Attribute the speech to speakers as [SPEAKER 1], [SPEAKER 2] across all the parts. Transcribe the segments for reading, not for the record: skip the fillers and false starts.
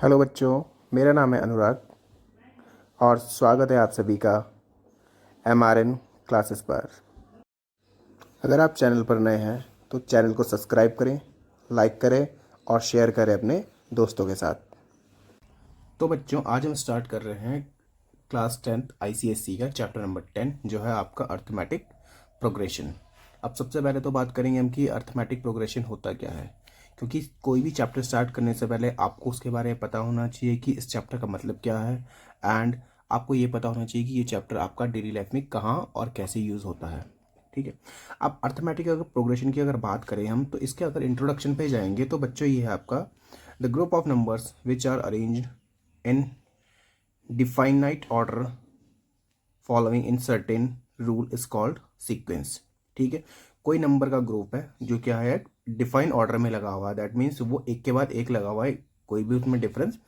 [SPEAKER 1] Hello बच्चों, मेरा नाम है अनुराग और स्वागत है आप सभी का MRN क्लासेस पर। अगर आप चैनल पर नए हैं तो चैनल को सब्सक्राइब करें, लाइक करें और शेयर करें अपने दोस्तों के साथ। तो बच्चों, आज हम स्टार्ट कर रहे हैं क्लास 10th ICSE का चैप्टर नंबर 10 जो है आपका अर्थमेटिक प्रोग्रेशन। अब सबसे पहले तो बात करेंगे हम कि अर्थमेटिक प्रोग्रेशन होता क्या है, क्योंकि कोई भी चैप्टर स्टार्ट करने से पहले आपको उसके बारे में पता होना चाहिए कि इस चैप्टर का मतलब क्या है। एंड आपको ये पता होना चाहिए कि ये चैप्टर आपका डेली लाइफ में कहाँ और कैसे यूज़ होता है। ठीक है। अब अर्थमेटिक अगर प्रोग्रेशन की अगर बात करें हम, तो इसके अगर इंट्रोडक्शन पे जाएंगे तो बच्चों ये है आपका the group of numbers which are arranged in definite order following in certain rule is called sequence। ठीक है। कोई नंबर का ग्रुप है जो क्या है डिफाइन ऑर्डर में लगा हुआ है, दैट मीन्स वो एक के बाद एक लगा हुआ है, कोई भी उसमें डिफरेंस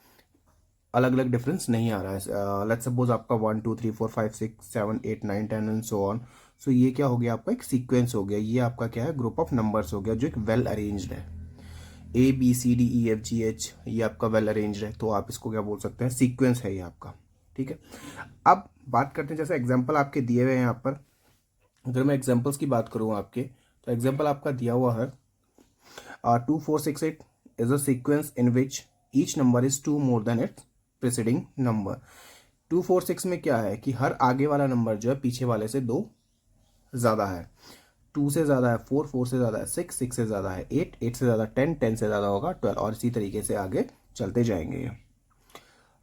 [SPEAKER 1] अलग अलग डिफरेंस नहीं आ रहा है। लेट्स सपोज आपका 1 2 3 4 5 6 7 8 9 10 एंड सो ऑन। सो ये क्या हो गया आपका एक सीक्वेंस हो गया, ये आपका क्या है ग्रुप ऑफ नंबर्स हो गया जो एक वेल अरेंज्ड है। ABCDEFGH ये आपका वेल अरेंज्ड है, तो आप इसको क्या बोल सकते हैं, सीक्वेंस है ये आपका। ठीक है। अब बात करते हैं, जैसे एग्जांपल आपके दिए हुए हैं यहाँ पर। अगर मैं एग्जांपल्स की बात करूँ आपके, तो एग्जांपल आपका दिया हुआ है 2468 is a sequence in which each number is 2 more than it's preceding number. 246 में क्या है कि हर आगे वाला नंबर जो है पीछे वाले से 2 ज़्यादा है। 2 से ज़्यादा है 4, 4 से ज़्यादा है 6, 6 से ज़्यादा है 8, 8 से ज़्यादा 10, 10 से ज़्यादा होगा 12 और इसी तरीके से आगे चलते जाएंगे ये।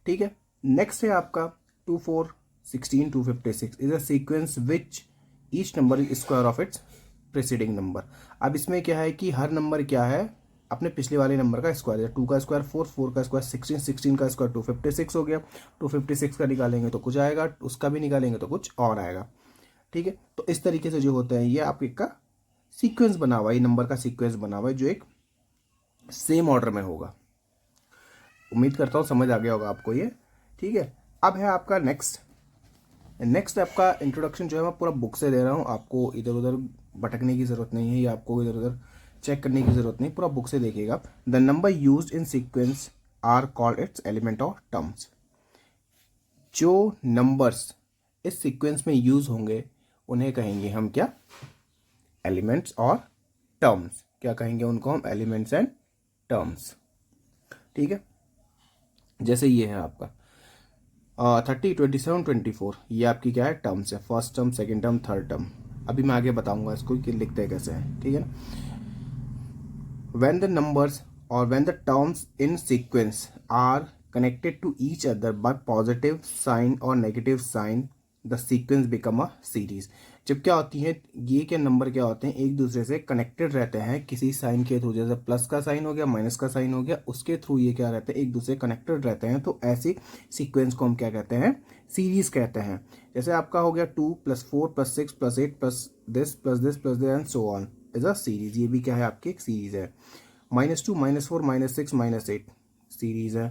[SPEAKER 1] ठीक है। नेक्स्ट है आपका 2416 256 is a sequence which each number is square of its preceding number. अब इसमें क्या है कि हर नंबर क्या है अपने पिछले वाले नंबर का स्क्वायर है। 2 का स्क्वायर 4, 4 का स्क्वायर 16, 16 का स्क्वायर 256 हो गया। 256 का निकालेंगे तो कुछ आएगा, उसका भी निकालेंगे तो कुछ और आएगा। ठीक है। तो इस तरीके से जो होता है ये आपके का सीक्वेंस बना हुआ है, ये नंबर का सीक्वेंस बना हुआ है जो एक सेम ऑर्डर में होगा। उम्मीद करता हूँ समझ आ गया होगा आपको ये। ठीक है। अब है आपका नेक्स्ट आपका इंट्रोडक्शन जो है मैं पूरा बुक से दे रहा हूँ, आपको इधर उधर भटकने की जरूरत नहीं है या आपको इधर उधर चेक करने की जरूरत नहीं, पूरा बुक से देखिएगा। The number used in sequence are called its element और टर्म्स। जो नंबर्स इस सीक्वेंस में यूज होंगे उन्हें कहेंगे हम क्या, एलिमेंट्स और टर्म्स। क्या कहेंगे उनको हम, एलिमेंट्स एंड टर्म्स। ठीक है। जैसे ये है आपका 30 27 24, ये आपकी क्या है टर्म्स है, first term second term third term. अभी मैं आगे बताऊंगा इसको कि लिखते हैं कैसे हैं। ठीक है ना। when the numbers or when the terms in sequence are connected to each other by positive sign or negative sign, the sequence become a series। जब क्या होती है ये क्या नंबर क्या होते हैं एक दूसरे से कनेक्टेड रहते हैं किसी साइन के थ्रू, जैसे प्लस का साइन हो गया माइनस का साइन हो गया, उसके थ्रू ये क्या रहते हैं एक दूसरे कनेक्टेड रहते हैं, तो ऐसी सीक्वेंस को हम क्या कहते हैं, सीरीज कहते हैं। जैसे आपका हो गया 2 + 4 + 6 + 8 + this and so on is a series. ये भी क्या है आपकी एक सीरीज है। -2 -4 -6 -8 सीरीज है।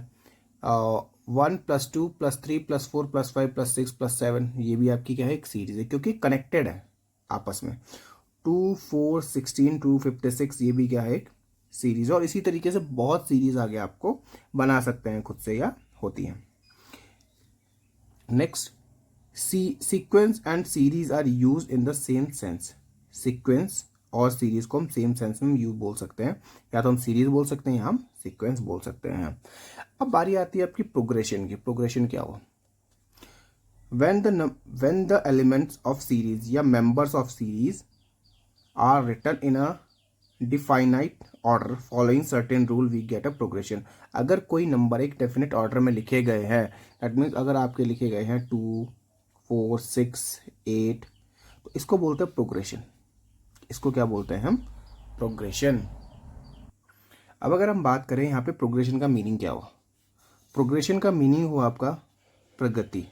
[SPEAKER 1] 1 + 2 + 3 + 4 + 5 + 6 + 7 ये भी आपकी क्या है एक सीरीज है, क्योंकि कनेक्टेड है आपस में। 2 4 16 256 ये भी क्या है एक सीरीज, और इसी तरीके से बहुत सीरीज आगे आपको बना सकते हैं खुद से या होती हैं। Next, sequence and series are use in the same sense. Sequence और सीरीज को हम सेम सेंस में यूज बोल सकते हैं, या तो हम सीरीज बोल सकते हैं या हम सीक्वेंस बोल सकते हैं। अब बारी आती है आपकी प्रोग्रेशन की। प्रोग्रेशन क्या हुआ, when the elements of series या members of series are written in a definite order following certain rule we get a progression। अगर कोई नंबर एक डेफिनेट ऑर्डर में लिखे गए हैं, दैट मीन्स अगर आपके लिखे गए हैं 2 4 6 8, तो इसको बोलते हैं प्रोग्रेशन। इसको क्या बोलते हैं हम, प्रोग्रेशन। अब अगर हम बात करें यहाँ पे प्रोग्रेशन का मीनिंग क्या हुआ, प्रोग्रेशन का मीनिंग हुआ आपका प्रगति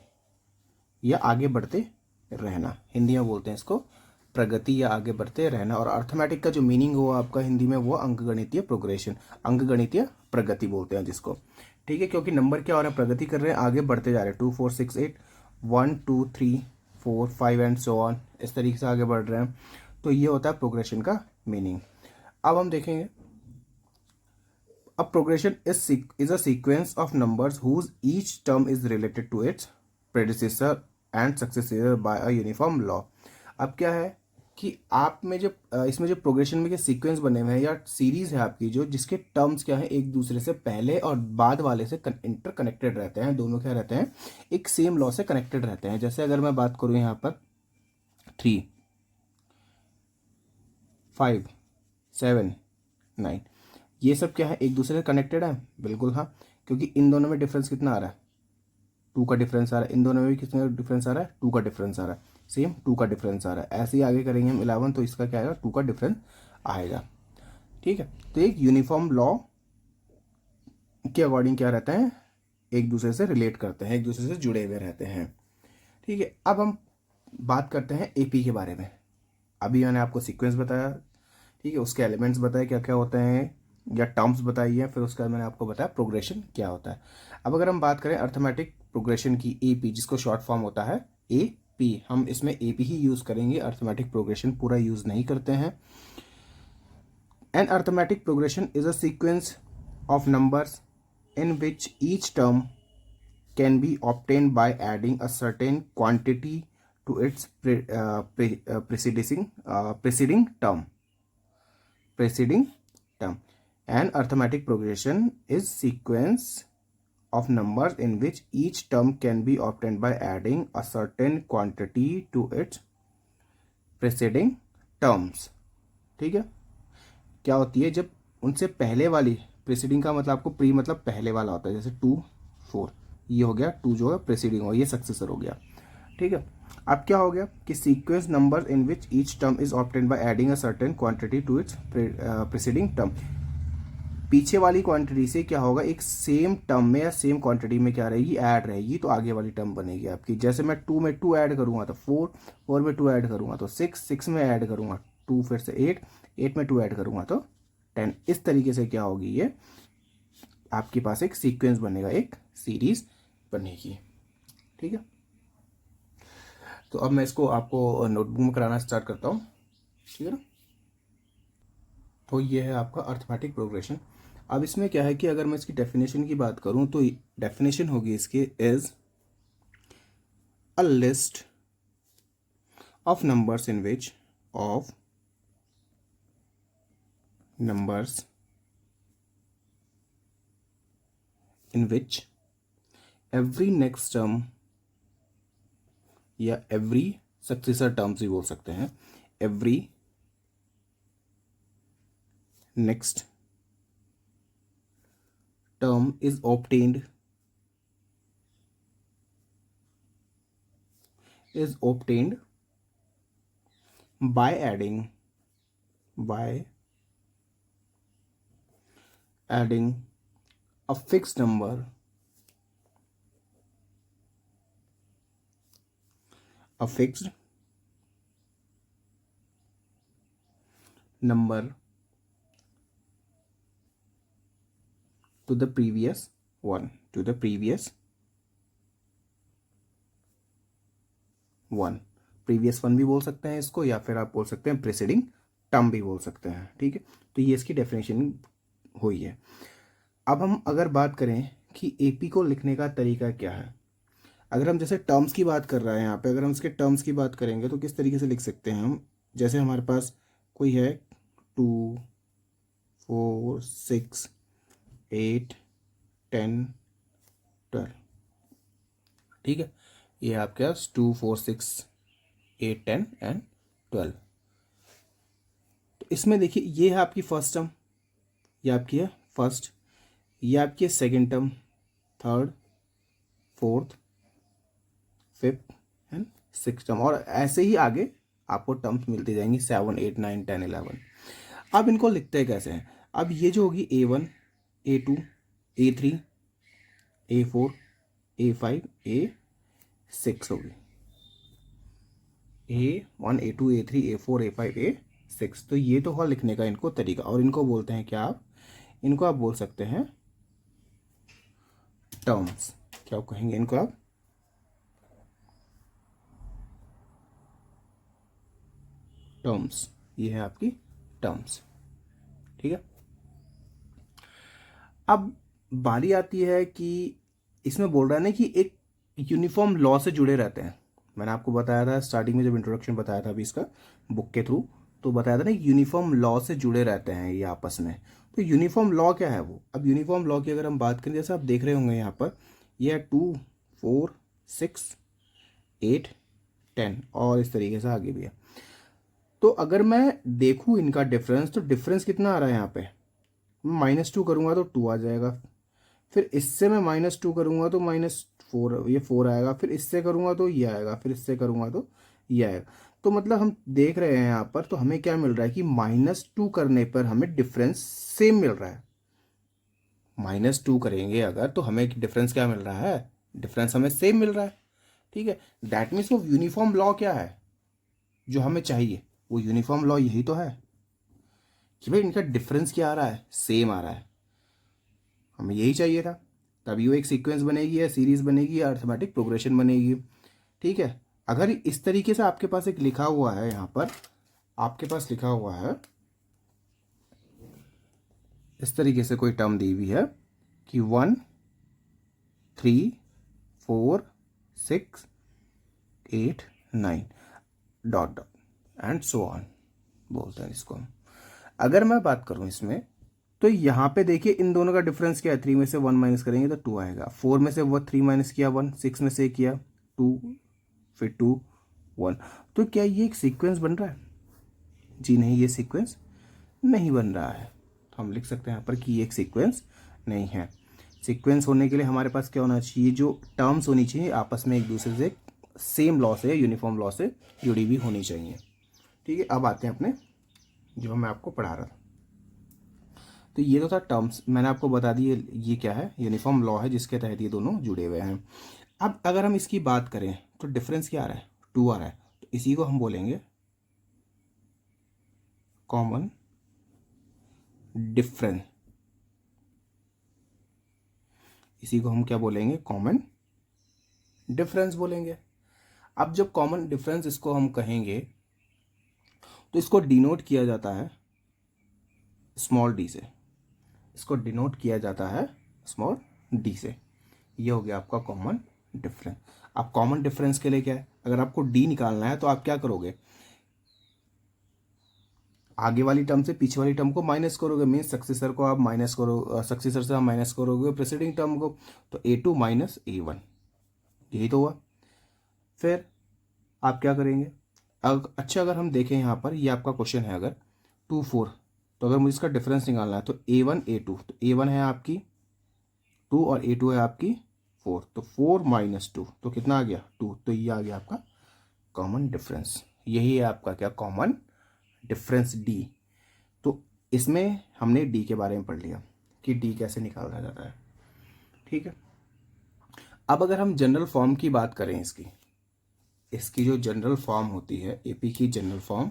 [SPEAKER 1] या आगे बढ़ते रहना, हिंदी में बोलते हैं इसको प्रगति या आगे बढ़ते रहना। और अर्थमेटिक का जो मीनिंग हुआ आपका हिंदी में वो अंकगणितीय प्रोग्रेशन, अंकगणितीय प्रगति बोलते हैं जिसको। ठीक है, क्योंकि नंबर क्या हो रहा है, प्रगति कर रहे हैं, आगे बढ़ते जा रहे हैं। 2 4 6 8 1 2 3 4 5 एंड सो ऑन, इस तरीके से आगे बढ़ रहे हैं, तो ये होता है प्रोग्रेशन का मीनिंग। अब हम देखेंगे A progression is a sequence of numbers whose each term is related to its predecessor and successor by a uniform law. अब क्या है कि आप में जो इसमें जो प्रोग्रेशन में के सीक्वेंस बने हुए हैं या सीरीज है आपकी जो जिसके टर्म्स क्या है एक दूसरे से पहले और बाद वाले से इंटर कनेक्टेड रहते हैं, दोनों क्या रहते हैं एक सेम लॉ से कनेक्टेड रहते हैं। जैसे अगर मैं बात करूं यहाँ पर 3, 5, 7, 9 ये सब क्या है एक दूसरे से कनेक्टेड है, बिल्कुल हाँ, क्योंकि इन दोनों में डिफरेंस कितना आ रहा है 2 का डिफरेंस आ रहा है, इन दोनों में भी कितना डिफरेंस आ रहा है 2 का डिफरेंस आ रहा है, सेम 2 का डिफरेंस आ रहा है। ऐसे ही आगे करेंगे हम 11 तो इसका क्या आएगा 2 का डिफरेंस आएगा। ठीक है, तो एक यूनिफॉर्म लॉ के अकॉर्डिंग क्या रहता है एक दूसरे से रिलेट करते हैं, एक दूसरे से जुड़े हुए रहते हैं। ठीक है, अब हम बात करते हैं एपी के बारे में। अभी मैंने आपको सीक्वेंस बताया, ठीक है, उसके एलिमेंट्स बताए क्या क्या होते हैं या टर्म्स बताई है, फिर उसके बाद मैंने आपको बताया प्रोग्रेशन क्या होता है। अब अगर हम बात करें अर्थमेटिक प्रोग्रेशन की एपी जिसको शॉर्ट फॉर्म होता है एपी, हम इसमें एपी ही यूज करेंगे, अर्थमेटिक प्रोग्रेशन पूरा यूज नहीं करते हैं। An arithmetic progression is a sequence of numbers in which each term can be obtained by adding a certain quantity to its preceding term. An arithmetic progression is sequence of numbers in which each term can be obtained by adding a certain quantity to its preceding terms. ठीक है, क्या होती है जब उनसे पहले वाली preceding का मतलब आपको प्री मतलब पहले वाला होता है, जैसे 2, 4 ये हो गया, 2 जो है प्रीसीडिंग हो, ये सक्सेसर हो गया। ठीक है, अब क्या हो गया कि sequence number in which each term is obtained by adding a certain quantity to its preceding term. पीछे वाली क्वांटिटी से क्या होगा एक सेम टर्म में या सेम क्वांटिटी में क्या रहेगी ऐड रहेगी, तो आगे वाली टर्म बनेगी आपकी। जैसे मैं 2 में 2 ऐड करूंगा तो 4, 4 में 2 ऐड करूंगा तो 6, 6 में ऐड करूंगा 2 फिर से 8, 8 में 2 ऐड करूंगा तो 10। इस तरीके से क्या होगी ये आपके पास एक सीक्वेंस बनेगा, एक सीरीज बनेगी। ठीक है, तो अब मैं इसको आपको नोटबुक में कराना स्टार्ट करता हूँ। ठीक है ना, तो ये है आपका अर्थमेटिक प्रोग्रेशन। अब इसमें क्या है कि अगर मैं इसकी डेफिनेशन की बात करूं तो डेफिनेशन होगी इसकी is a list of numbers in which of numbers in which every next term या every successor terms भी बोल सकते हैं, every next term is obtained by adding a fixed number to the previous one, previous one भी बोल सकते हैं इसको, या फिर आप बोल सकते हैं प्रीसीडिंग टर्म भी बोल सकते हैं। ठीक है, तो ये इसकी डेफिनेशन हुई है। अब हम अगर बात करें कि एपी को लिखने का तरीका क्या है, अगर हम जैसे टर्म्स की बात कर रहे हैं यहाँ पे, अगर हम इसके टर्म्स की बात करेंगे तो किस तरीके से लिख सकते हैं हम, जैसे हमारे पास कोई है 2, 4, 6, 8, 10, 12। ठीक है, ये आपके पास 2, 4, 6, 8, 10 एंड 12। तो इसमें देखिए ये है आपकी फर्स्ट टर्म, ये आपकी है फर्स्ट, ये आपकी है second term, third, fourth, fifth and six term, और ऐसे ही आगे आपको टर्म्स मिलती जाएंगी 7, 8, 9, 10, 11। अब इनको लिखते कैसे हैं, अब ये जो होगी A1, A2, A3, A4, A5, A6 होगी, A1, A2, A3, A4, A5, A6। तो ये तो हुआ लिखने का इनको तरीका, और इनको बोलते हैं क्या, आप इनको आप बोल सकते हैं टर्म्स। क्या कहेंगे इनको आप, टर्म्स। ये है आपकी टर्म्स। ठीक है, अब बारी आती है कि इसमें बोल रहा है ना कि एक यूनिफॉर्म लॉ से जुड़े रहते हैं। मैंने आपको बताया था स्टार्टिंग में जब इंट्रोडक्शन बताया था अभी इसका बुक के थ्रू, तो बताया था ना यूनिफॉर्म लॉ से जुड़े रहते हैं ये आपस में। तो यूनिफॉर्म लॉ क्या है वो? अब यूनिफॉर्म लॉ की अगर हम बात करें, जैसे आप देख रहे होंगे यहाँ पर, ये है 2 4 6 8 10 और इस तरीके से आगे भी है। तो अगर मैं देखूँ इनका डिफरेंस, तो डिफरेंस कितना आ रहा है यहाँ पे? -2 करूँगा तो 2 आ जाएगा, फिर इससे मैं -2 करूँगा तो -4, ये 4 आएगा, फिर इससे करूँगा तो ये आएगा, फिर इससे करूँगा तो ये आएगा। तो मतलब हम देख रहे हैं यहाँ पर, तो हमें क्या मिल रहा है कि -2 करने पर हमें डिफरेंस सेम मिल रहा है। -2 करेंगे अगर तो हमें डिफरेंस क्या मिल रहा है? डिफरेंस हमें सेम मिल रहा है। ठीक है, दैट मीन्स वो यूनिफॉर्म लॉ क्या है जो हमें चाहिए? वो यूनिफॉर्म लॉ यही तो है कि भाई इनका डिफरेंस क्या आ रहा है? सेम आ रहा है। हमें यही चाहिए था, तभी वो एक सीक्वेंस बनेगी या सीरीज बनेगी या अर्थमेटिक प्रोग्रेशन बनेगी। ठीक है, अगर इस तरीके से आपके पास एक लिखा हुआ है, यहाँ पर आपके पास लिखा हुआ है इस तरीके से कोई टर्म दी हुई है कि 1 3 4 6 8 9 dot dot and so on बोलते हैं इसको हम। अगर मैं बात करूं इसमें, तो यहाँ पे देखिए इन दोनों का डिफरेंस क्या है? 3 में से 1 माइनस करेंगे तो 2 आएगा, 4 में से वो 3 माइनस किया 1, 6 में से किया 2, फिर 2 1। तो क्या ये एक सीक्वेंस बन रहा है? जी नहीं, ये सीक्वेंस नहीं बन रहा है। तो हम लिख सकते हैं यहाँ पर कि ये एक सीक्वेंस नहीं है। सीक्वेंस होने के लिए हमारे पास क्या होना चाहिए? जो टर्म्स होनी चाहिए आपस में एक दूसरे से सेम लॉ से, यूनिफॉर्म लॉ से जुड़ी हुई होनी चाहिए। ठीक है, अब आते हैं अपने जो मैं आपको पढ़ा रहा था। तो ये तो था टर्म्स, मैंने आपको बता दी ये क्या है? यूनिफॉर्म लॉ है जिसके तहत ये दोनों जुड़े हुए हैं। अब अगर हम इसकी बात करें तो डिफरेंस क्या आ रहा है? 2 आ रहा है, तो इसी को हम बोलेंगे कॉमन डिफरेंस। इसी को हम क्या बोलेंगे? कॉमन डिफरेंस बोलेंगे। अब जब कॉमन डिफरेंस इसको हम कहेंगे तो इसको डिनोट किया जाता है स्मॉल डी से। इसको डिनोट किया जाता है स्मॉल डी से। ये हो गया आपका कॉमन डिफरेंस। अब कॉमन डिफरेंस के लिए क्या है? अगर आपको डी निकालना है तो आप क्या करोगे? आगे वाली टर्म से पीछे वाली टर्म को माइनस करोगे, मीन्स सक्सेसर को आप माइनस करो, सक्सेसर से आप माइनस करोगे प्रेसिडिंग टर्म को, तो A2 माइनस A1, यही तो हुआ। फिर आप क्या करेंगे? अच्छा, अगर हम देखें यहाँ पर, ये आपका क्वेश्चन है अगर 2 4, तो अगर मुझे इसका डिफरेंस निकालना है तो A1 A2, तो A1 है आपकी 2 और A2 है आपकी 4, तो 4 माइनस 2 तो कितना आ गया? 2। तो ये आ गया आपका कॉमन डिफरेंस। यही है आपका क्या? Common difference D. तो इसमें हमने डी के बारे में पढ़ लिया कि डी कैसे निकाला जाता है। ठीक है, अब अगर हम जनरल फॉर्म की बात करें, इसकी जो जनरल फॉर्म होती है एपी की जनरल फॉर्म,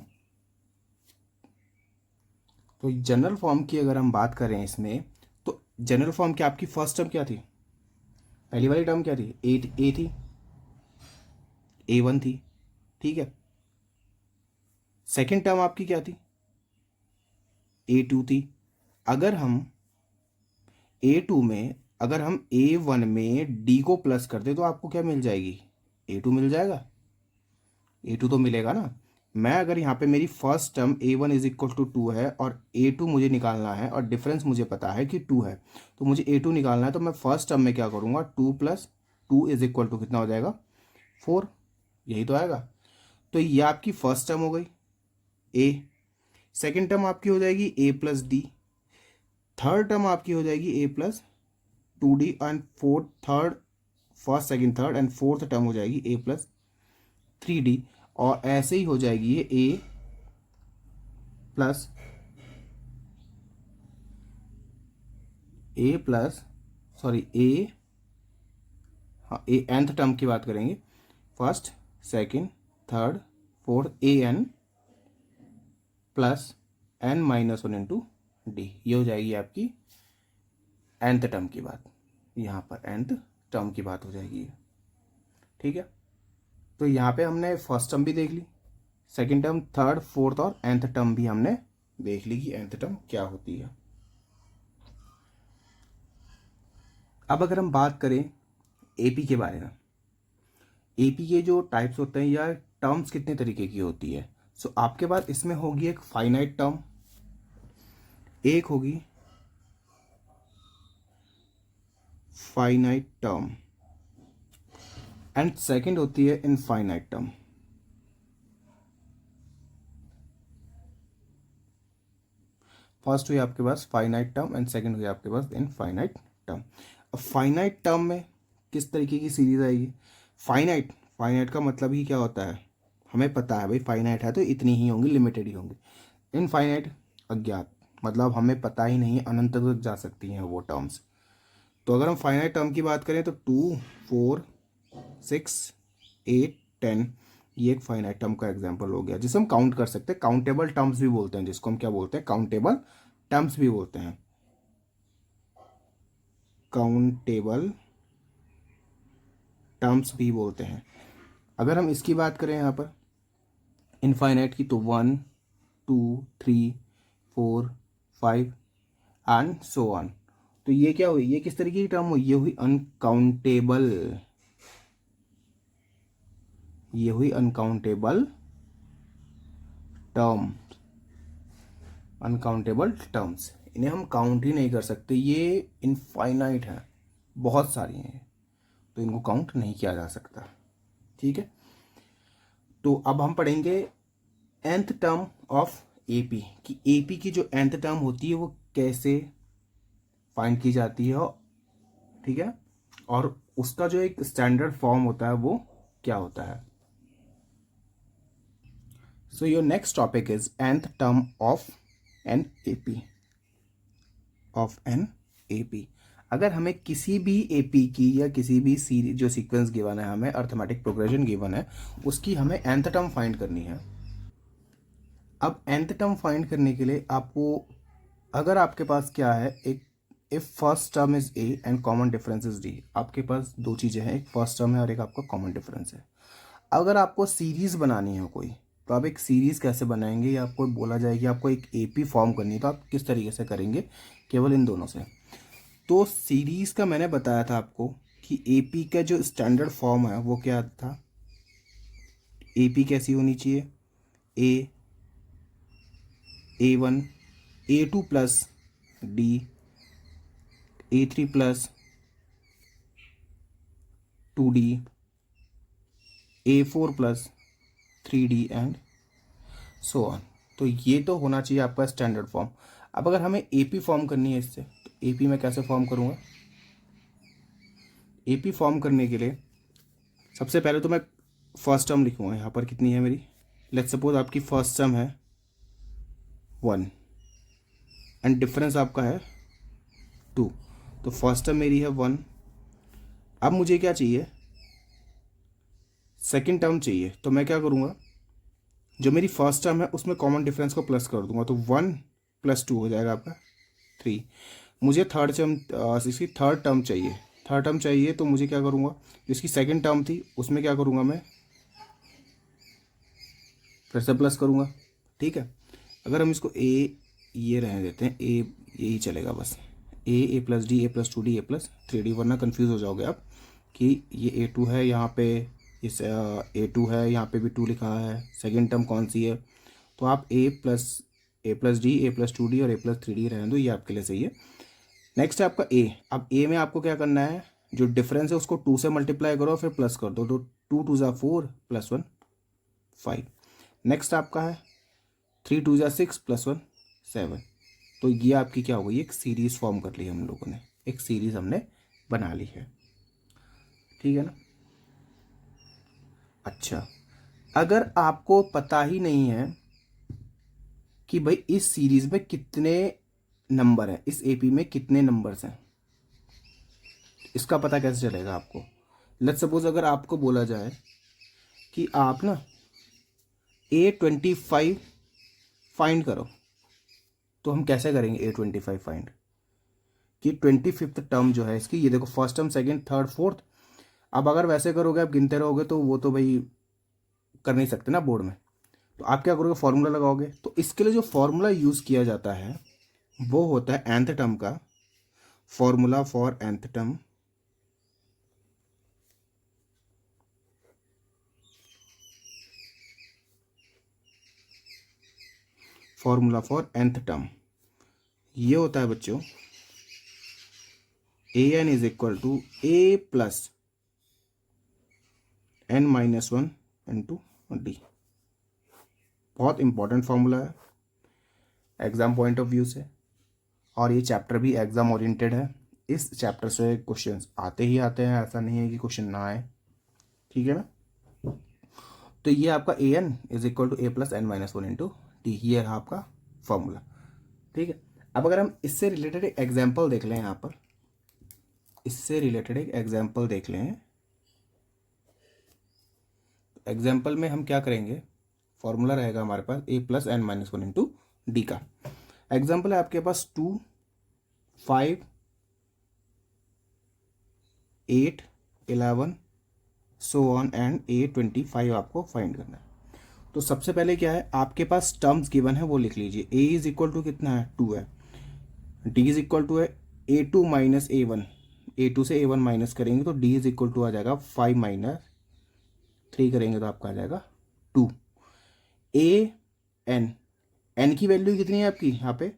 [SPEAKER 1] तो जनरल फॉर्म की अगर हम बात करें इसमें, तो जनरल फॉर्म की आपकी फर्स्ट टर्म क्या थी? पहली वाली टर्म क्या थी? ए थी, A1 थी। ठीक है, सेकंड टर्म आपकी क्या थी? A2 थी। अगर हम A2 में, अगर हम A1 में D को प्लस कर दे तो आपको क्या मिल जाएगी? A2 मिल जाएगा। A2 तो मिलेगा ना। मैं अगर यहाँ पे मेरी first term A1 is equal to 2 है और A2 मुझे निकालना है और डिफरेंस मुझे पता है कि 2 है, तो मुझे A2 निकालना है, तो मैं फर्स्ट टर्म में क्या करूँगा? 2 प्लस 2 इज इक्वल टू कितना हो जाएगा? 4, यही तो आएगा। तो ये आपकी फर्स्ट टर्म हो गई A। सेकेंड टर्म आपकी हो जाएगी A plus D. Third term आपकी हो जाएगी A plus 2D and fourth third, first second third and fourth term हो जाएगी A प्लस 3D। और ऐसे ही हो जाएगी ये A प्लस सॉरी A, हाँ A nth टर्म की बात करेंगे, first second third fourth AN plus N minus 1 into D. ये हो जाएगी आपकी nth टर्म की बात। यहाँ पर nth टर्म की बात हो जाएगी। ठीक है, तो यहाँ पे हमने फर्स्ट टर्म भी देख ली, सेकंड टर्म, थर्ड, फोर्थ और nth टर्म भी हमने देख ली कि nth टर्म क्या होती है। अब अगर हम बात करें एपी के बारे में, एपी के जो टाइप्स होते हैं या टर्म्स कितने तरीके की होती है। सो आपके पास इसमें होगी एक फाइनाइट टर्म, एक होगी फाइनाइट टर्म एंड सेकंड होती है इनफाइनाइट टर्म। फर्स्ट हुई आपके पास फाइनाइट टर्म एंड सेकंड हुई आपके पास इनफाइनाइट टर्म। अब फाइनाइट टर्म में किस तरीके की सीरीज आएगी। फाइनाइट, फाइनाइट का मतलब ही क्या होता है, हमें पता है भाई फाइनाइट है तो इतनी ही होंगी, लिमिटेड ही होंगी। इनफाइनाइट अज्ञात, मतलब हमें पता ही नहीं, अनंत तक जा सकती हैं वो टर्म्स। तो अगर हम फाइनाइट टर्म की बात करें तो 2, 4, 6, 8, 10 ये एक फाइनाइट टर्म का एग्जांपल हो गया जिसे हम काउंट कर सकते हैं। काउंटेबल टर्म्स भी बोलते हैं जिसको हम क्या बोलते हैं, काउंटेबल टर्म्स भी बोलते हैं, काउंटेबल टर्म्स भी बोलते हैं। अगर हम इसकी बात करें यहाँ पर इनफाइनाइट की, तो 1, 2, 3, 4, 5 एंड सो ऑन। तो ये क्या हुई, ये किस तरीके की टर्म हुई, ये हुई अनकाउंटेबल, ये हुई अनकाउंटेबल टर्म, अनकाउंटेबल टर्म्स, इन्हें हम काउंट ही नहीं कर सकते, ये इनफाइनाइट है, बहुत सारी हैं तो इनको काउंट नहीं किया जा सकता। ठीक है, तो अब हम पढ़ेंगे nth टर्म ऑफ एपी कि एपी की जो nth टर्म होती है वो कैसे फाइंड की जाती है, ठीक है, और उसका जो एक स्टैंडर्ड फॉर्म होता है वो क्या होता है। So your next topic is nth term of an AP, of an AP. अगर हमें किसी भी एपी की या किसी भी सीरीज जो सीक्वेंस गिवन है, हमें अर्थमेटिक प्रोग्रेशन गिवन है, उसकी हमें nth टर्म फाइंड करनी है। अब nth टर्म फाइंड करने के लिए आपको, अगर आपके पास क्या है, एक if first term is A and common difference is D, आपके पास दो चीज़ें हैं, एक फर्स्ट टर्म है और एक आपका कॉमन डिफरेंस है। अगर आपको सीरीज बनानी है कोई, तो आप एक सीरीज कैसे बनाएंगे, या आपको बोला जाए कि आपको एक एपी फॉर्म करनी है तो आप किस तरीके से करेंगे, केवल इन दोनों से। तो सीरीज का मैंने बताया था आपको कि एपी का जो स्टैंडर्ड फॉर्म है वो क्या था, एपी कैसी होनी चाहिए, A1 A2 plus D, A3 plus 2D, A4 plus 3D and so on. तो ये तो होना चाहिए आपका स्टैंडर्ड फॉर्म। अब अगर हमें एपी फॉर्म करनी है इससे, तो एपी मैं कैसे फॉर्म करूँगा, एपी फॉर्म करने के लिए सबसे पहले तो मैं फर्स्ट टर्म लिखूँगा, यहाँ पर कितनी है मेरी, लेट्स सपोज आपकी फर्स्ट टर्म है 1 एंड डिफरेंस आपका है 2, तो फर्स्ट टर्म मेरी है 1। अब मुझे क्या चाहिए, सेकंड टर्म चाहिए, तो मैं क्या करूँगा, जो मेरी फर्स्ट टर्म है उसमें कॉमन डिफरेंस को प्लस कर दूंगा, तो 1 + 2 हो जाएगा आपका 3। मुझे थर्ड टर्म, इसकी थर्ड टर्म चाहिए, थर्ड टर्म चाहिए तो मुझे क्या करूँगा, जिसकी सेकंड टर्म थी उसमें क्या करूँगा, मैं फिर से प्लस करूँगा। ठीक है, अगर हम इसको ए ये रहने देते हैं, ए यही चलेगा बस, ए प्लस डी, A+2D, A+3D, वरना कन्फ्यूज़ हो जाओगे आप कि ये A2 है, यहाँ पे इस A2 है, यहाँ पे भी 2 लिखा है, सेकंड टर्म कौन सी है, तो आप A+D, A+2D और A+3D रहने दो, ये आपके लिए सही है। नेक्स्ट है आपका ए। अब ए में आपको क्या करना है, जो डिफरेंस है उसको 2 से मल्टीप्लाई करो फिर प्लस कर दो, तो 2 2 ज़ा 4 + 1 5। नेक्स्ट आपका है 3 2 ज़ा 6 + 1 7। तो ये आपकी क्या हो गई, एक सीरीज फॉर्म कर ली हम लोगों ने, एक सीरीज हमने बना ली है। ठीक है ना। अच्छा, अगर आपको पता ही नहीं है कि भाई इस सीरीज में कितने नंबर हैं, इस एपी में कितने नंबर्स हैं, इसका पता कैसे चलेगा आपको। लेट्स सपोज अगर आपको बोला जाए कि आप ना A25 फाइंड करो, तो हम कैसे करेंगे A25 फाइंड, कि 25th टर्म जो है इसकी, ये देखो first term, second, third, fourth. अब अगर वैसे करोगे, आप गिनते रहोगे, तो वो तो भाई कर नहीं सकते ना बोर्ड में, तो आप क्या करोगे, फॉर्मूला लगाओगे। तो इसके लिए जो फॉर्मूला यूज़ किया जाता है वो होता है nth टर्म का, formula for nth term formula for nth term ये होता है बच्चों an is equal to a plus n minus one into D. बहुत इंपॉर्टेंट फॉर्मूला है एग्जाम पॉइंट ऑफ व्यू से, और ये चैप्टर भी एग्जाम ओरिएंटेड है। इस चैप्टर से क्वेश्चंस आते ही आते हैं, ऐसा नहीं है कि क्वेश्चन ना आए, ठीक है ना। तो ये आपका A N is equal to A plus N minus one into T, ये है आपका फॉर्मूला, ठीक है। अब अगर हम इससे रिलेटेड एक एग्जाम्पल देख लें, यहाँ पर इससे रिलेटेड एक एग्जाम्पल देख लें, एग्जाम्पल में हम क्या करेंगे, फॉर्मूला रहेगा हमारे पास A plus N minus one into D का। एग्जाम्पल है आपके पास 2, 5, 8, 11 सो ऑन एंड A25 आपको फाइंड करना है। तो सबसे पहले क्या है, आपके पास टर्म्स गिवन है वो लिख लीजिए। ए इज इक्वल टू कितना है, 2 है। डी इज इक्वल टू है A2 माइनस A1, A2 से A1 माइनस करेंगे तो डी इज इक्वल टू आ जाएगा 5 माइनस 3 करेंगे तो आपका आ जाएगा 2। ए एन की वैल्यू कितनी है आपकी, यहाँ पे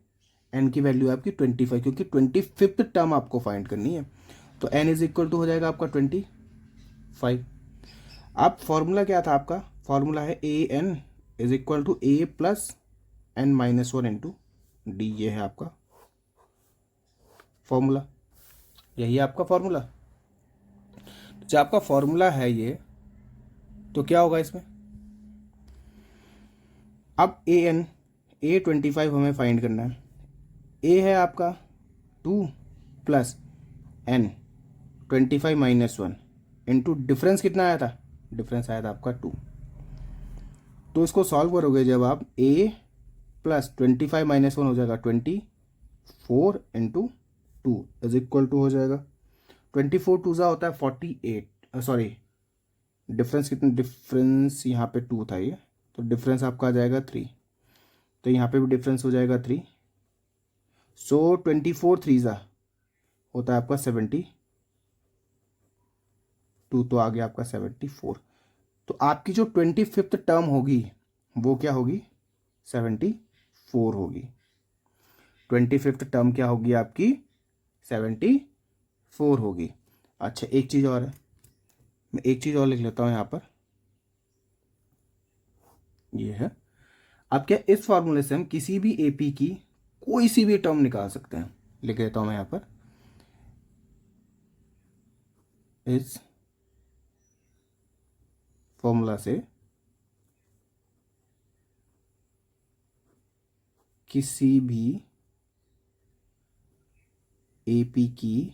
[SPEAKER 1] एन की वैल्यू है आपकी 25, क्योंकि 25th टर्म आपको फाइंड करनी है। तो एन इज इक्वल टू हो जाएगा आपका 25। अब फॉर्मूला क्या था आपका, फॉर्मूला है A N is equal to A plus N minus one into D, ये है आपका फॉर्मूला, यही आपका फॉर्मूला। जब आपका फॉर्मूला है ये, तो क्या होगा इसमें, अब ए एन A25 हमें फाइंड करना है। ए है आपका 2 plus N 25 minus one into difference कितना आया था, डिफरेंस आया था आपका 2। तो इसको सॉल्व करोगे जब आप, a प्लस 25 माइनस वन हो जाएगा 24 इंटू 2 इज इक्वल टू हो जाएगा 24 टू ज़ा होता है 48, सॉरी डिफरेंस कितना, डिफरेंस यहाँ पे 2 था ये, तो डिफरेंस आपका आ जाएगा 3, तो यहाँ पे भी डिफरेंस हो जाएगा 3। सो 24 3 ज़ा होता है आपका 72, तो आ गया आपका 74। तो आपकी जो 25th टर्म होगी वो क्या होगी, 74 होगी। 25th टर्म क्या होगी आपकी, 74 होगी। अच्छा एक चीज़ और है, मैं एक चीज़ और लिख लेता हूँ यहाँ पर, ये है। अब क्या, इस फॉर्मूले से हम किसी भी एपी की कोई सी भी टर्म निकाल सकते हैं। लिख देता हूँ मैं यहाँ पर, इस फॉर्मूला से किसी भी एपी की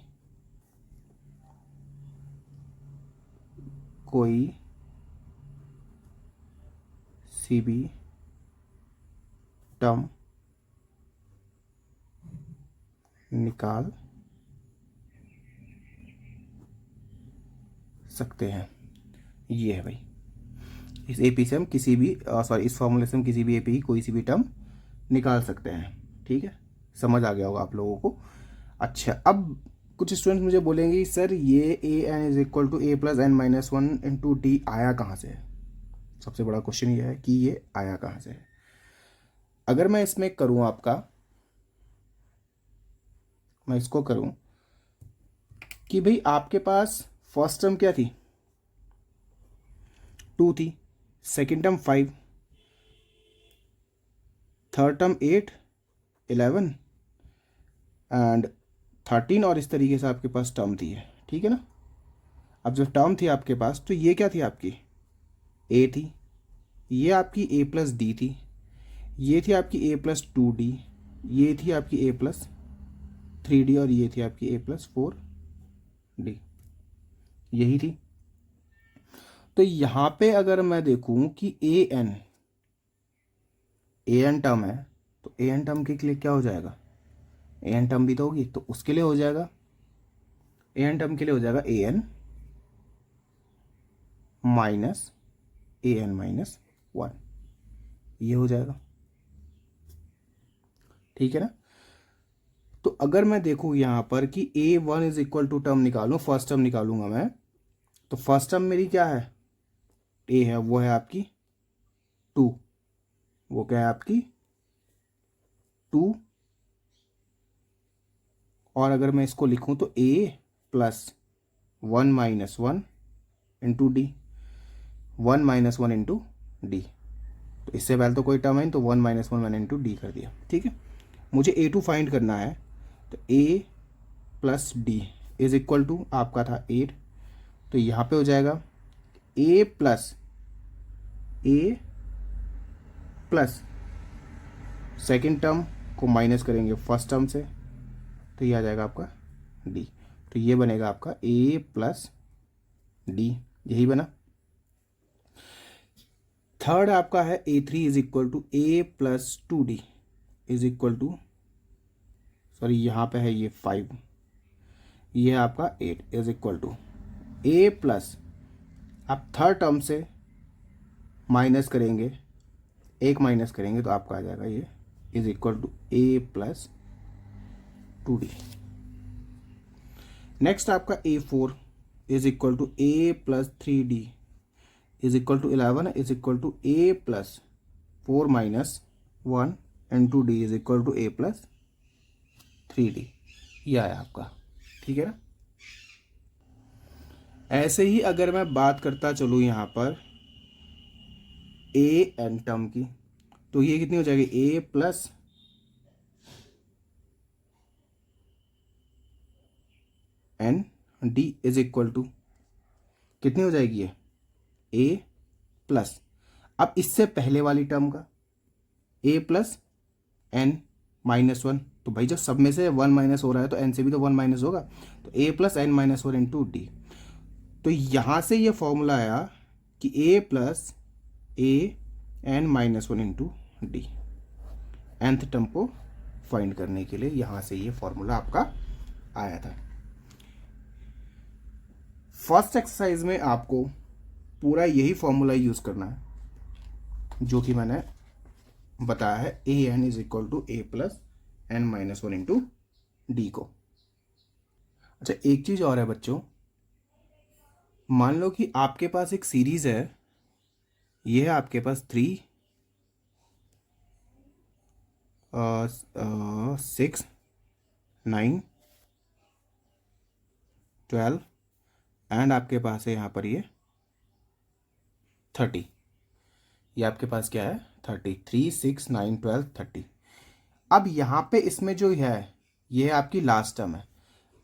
[SPEAKER 1] कोई सी भी टर्म निकाल सकते हैं, ये है भाई। इस एपी से हम किसी भी सॉरी इस फॉर्मूले से हम किसी भी एपी की कोई सी भी टर्म निकाल सकते हैं, ठीक है। समझ आ गया होगा आप लोगों को। अच्छा, अब कुछ स्टूडेंट्स मुझे बोलेंगे सर ये A N is equal to A plus N minus one into D आया कहाँ से है। सबसे बड़ा क्वेश्चन ये है कि ये आया कहाँ से है। अगर मैं इसमें करूँ आपका, मैं इसको करूँ कि भाई आपके पास फर्स्ट टर्म क्या थी, 2 थी, second term 5, third term 8, 11 and 13, और इस तरीके से आपके पास टर्म थी, ठीक है ना। अब जब टर्म थी आपके पास, तो ये क्या थी आपकी, ए थी, ये आपकी ए प्लस डी थी, ये थी आपकी ए प्लस 2D, ये थी आपकी ए प्लस 3D, और ये थी आपकी ए प्लस 4D, यही थी। तो यहाँ पे अगर मैं देखूँ कि ए एन टर्म है, तो ए एन टर्म के लिए क्या हो जाएगा, ए एन टर्म भी तो होगी, तो उसके लिए हो जाएगा, ए एन टर्म के लिए हो जाएगा A N minus A N minus one, ये हो जाएगा, ठीक है ना। तो अगर मैं देखूँ यहाँ पर कि A one is equal to term निकालूँ, फर्स्ट टर्म निकालूंगा मैं, तो फर्स्ट टर्म मेरी क्या है, ए है, वो है आपकी 2, वो क्या है आपकी 2, और अगर मैं इसको लिखूं तो a plus 1 minus 1 into D, 1 minus 1 into D. तो इससे पहले तो कोई टर्म है तो 1 माइनस 1 मैंने इंटू डी कर दिया। ठीक है, मुझे a2 फाइंड करना है, तो a plus D is equal to आपका था 8, तो यहाँ पे हो जाएगा a प्लस सेकेंड टर्म को माइनस करेंगे फर्स्ट टर्म से, तो ये आ जाएगा आपका d। तो ये बनेगा आपका a प्लस डी, यही बना। थर्ड आपका है a3 is equal to a plus 2d is equal to, sorry यहाँ पे है ये 5, ये है आपका 8 is equal to a plus, आप थर्ड टर्म से माइनस करेंगे, एक माइनस करेंगे तो आपका आ जाएगा ये is equal to a plus 2d। Next आपका a4 is equal to a plus 3d is equal to 11 is equal to a plus 4 minus 1 into D is equal to a plus 3d। यह है आपका, ठीक है ना। ऐसे ही अगर मैं बात करता चलूँ यहाँ पर a n टर्म की, तो ये कितनी हो जाएगी a plus n d is equal to कितनी हो जाएगी ये a प्लस, अब इससे पहले वाली टर्म का a प्लस n माइनस 1, तो भाई जब सब में से 1 माइनस हो रहा है तो n से भी तो 1 माइनस होगा, तो a plus n minus 1 into D. तो यहाँ से ये फॉर्मूला आया कि a plus a n minus 1 into D, nth term को फाइंड करने के लिए यहाँ से ये फॉर्मूला आपका आया था। फर्स्ट एक्सरसाइज में आपको पूरा यही फॉर्मूला यूज़ करना है जो कि मैंने बताया है, A N is equal to A plus N minus 1 into D को। अच्छा, एक चीज़ और है बच्चों, मान लो कि आपके पास एक सीरीज़ है, ये है आपके पास 3 6 9 12 एंड आपके पास है यहाँ पर ये 30। ये आपके पास क्या है 30, 3 6 9 12 30। अब यहाँ पे इसमें जो है ये है आपकी लास्ट टर्म है।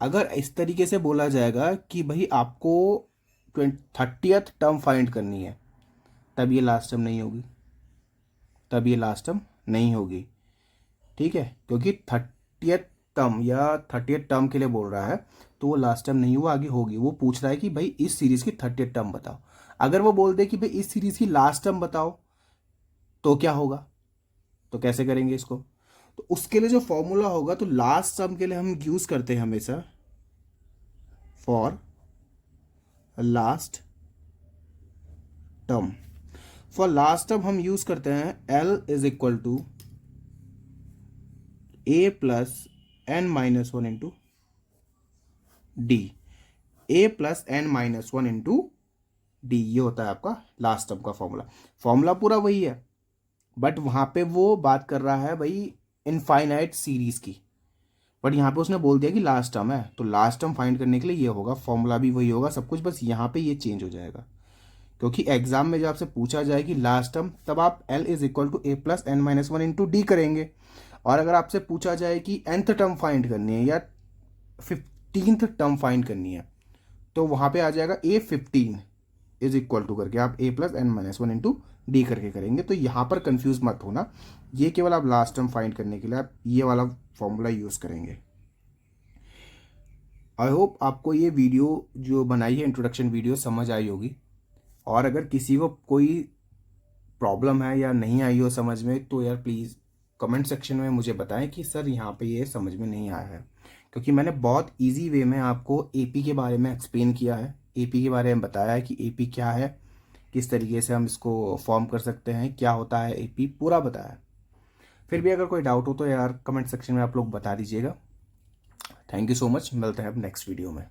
[SPEAKER 1] अगर इस तरीके से बोला जाएगा कि भाई आपको 30th टर्म फाइंड करनी है, तब ये लास्ट टर्म नहीं होगी, तब ये लास्ट टर्म नहीं होगी, ठीक है, क्योंकि 30th टर्म या 30th टर्म के लिए बोल रहा है तो वो लास्ट टर्म नहीं हुआ, आगे होगी। वो पूछ रहा है कि भाई इस सीरीज़ की 30th टर्म बताओ। अगर वो बोल दे कि भाई इस सीरीज़ की लास्ट टर्म बताओ तो क्या होगा, तो कैसे करेंगे इसको, तो उसके लिए जो फॉर्मूला होगा, तो लास्ट टर्म के लिए हम यूज़ करते हैं हमेशा for last term. For last term हम यूज़ करते हैं L is equal to a plus N minus 1 into D, a plus N minus 1 into D, ये होता है आपका लास्ट टर्म का फॉर्मूला। फॉर्मूला पूरा वही है, बट वहाँ पे वो बात कर रहा है भाई इनफाइनाइट सीरीज की, बट यहाँ पे उसने बोल दिया कि लास्ट टर्म है, तो लास्ट टर्म फाइंड करने के लिए ये होगा, फॉर्मूला भी वही होगा, सब कुछ, बस यहाँ पे ये चेंज हो जाएगा। क्योंकि एग्जाम में जब आपसे पूछा जाए कि लास्ट टर्म, तब आप L is equal to a plus N minus 1 into D करेंगे, और अगर आपसे पूछा जाए कि nth टर्म फाइंड करनी है या 15th टर्म फाइंड करनी है, तो वहाँ पे आ जाएगा a15 इज इक्वल टू करके आप a plus N minus 1 into D करके करेंगे। तो यहाँ पर कंफ्यूज मत होना, ये केवल आप लास्ट टर्म फाइंड करने के लिए आप ये वाला फॉर्मूला यूज़ करेंगे। आई होप आपको ये वीडियो जो बनाई है इंट्रोडक्शन वीडियो समझ आई होगी, और अगर किसी को कोई प्रॉब्लम है या नहीं आई हो समझ में, तो यार प्लीज़ कमेंट सेक्शन में मुझे बताएं कि सर यहाँ पे ये समझ में नहीं आया है, क्योंकि मैंने बहुत इजी वे में आपको एपी के बारे में एक्सप्लेन किया है, एपी के बारे में बताया है कि एपी क्या है, किस तरीके से हम इसको फॉर्म कर सकते हैं, क्या होता है एपी, पूरा बताया है। फिर भी अगर कोई डाउट हो तो यार कमेंट सेक्शन में आप लोग बता दीजिएगा। थैंक यू सो मच, मिलते हैं अब नेक्स्ट वीडियो में।